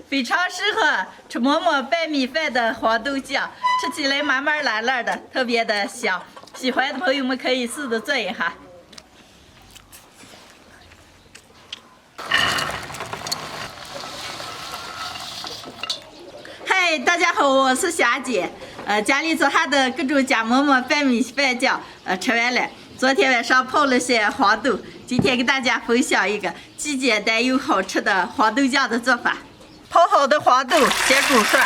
非常适合吃馍馍白米饭的黄豆酱，吃起来麻麻辣辣的，特别的香。喜欢的朋友们可以试着做一下。嗨，大家好，我是霞姐。家里做下的各种夹馍馍白米饭酱，吃完了。昨天晚上泡了些黄豆，今天给大家分享一个既简单又好吃的黄豆酱的做法。泡好的黄豆先煮涮，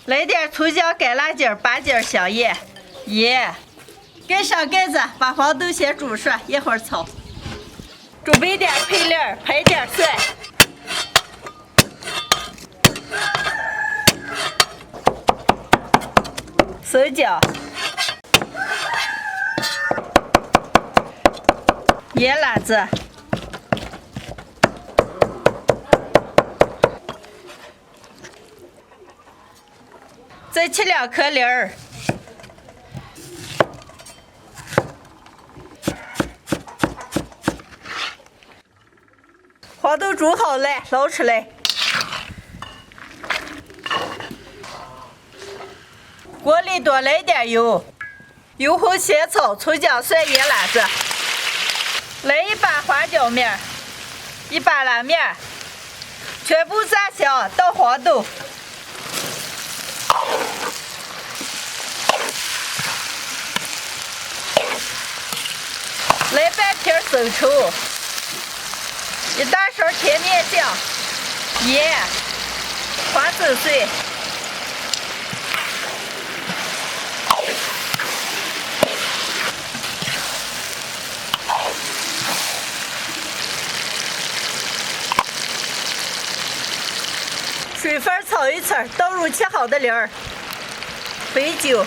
来点葱姜、干辣椒、八角、香叶、盐，盖上盖子，把黄豆先煮涮，一会儿炒。准备点配料，拍点蒜。生姜、野辣子、再切2颗梨儿，黄豆煮好了，捞出来。锅里多来点油，油后先炒葱姜蒜野辣子，来1把花椒面，1把辣面，全部炸香，倒黄豆，来半瓶生抽，1大勺甜面酱，盐，花生碎。水分炒一炒，倒入切好的梨儿，肥酒，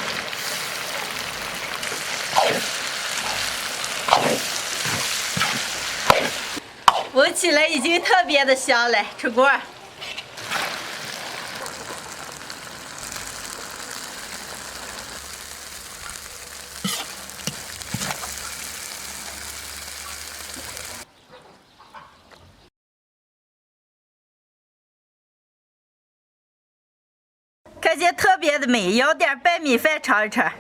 闻起来已经特别的香了，出锅。看见特别的美，舀点白米饭尝一尝。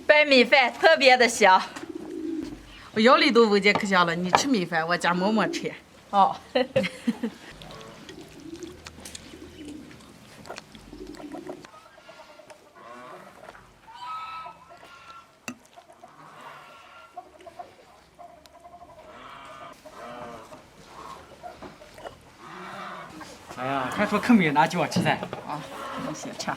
白米饭特别的香，我腰里都闻见可香了。你吃米饭，我夹馍馍吃。哦。哎呀，还说可没拿叫我吃噻。啊，你先吃。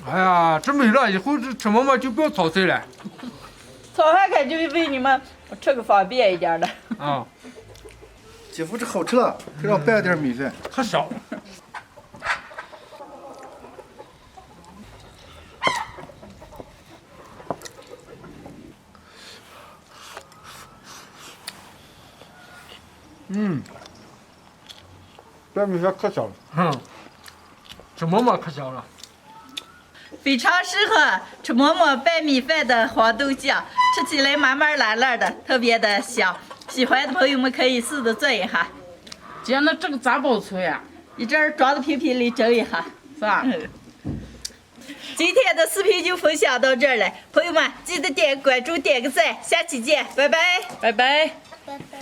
哎呀，这没了，以后这吃馍馍就不要炒菜了。炒饭看就为你们吃个方便一点的。啊，姐夫这好吃了，给我拌点米饭。可香。拌米饭可香了。吃馍馍可香了。非常适合吃馍馍白米饭的黄豆酱，吃起来麻麻辣辣的，特别的香。喜欢的朋友们可以试着做一下。姐，那这个咋包出呀？一阵儿装到瓶瓶里蒸一下，是吧？今天的视频就分享到这儿了，朋友们记得点关注、点个赞，下期见，拜拜，拜拜。拜拜。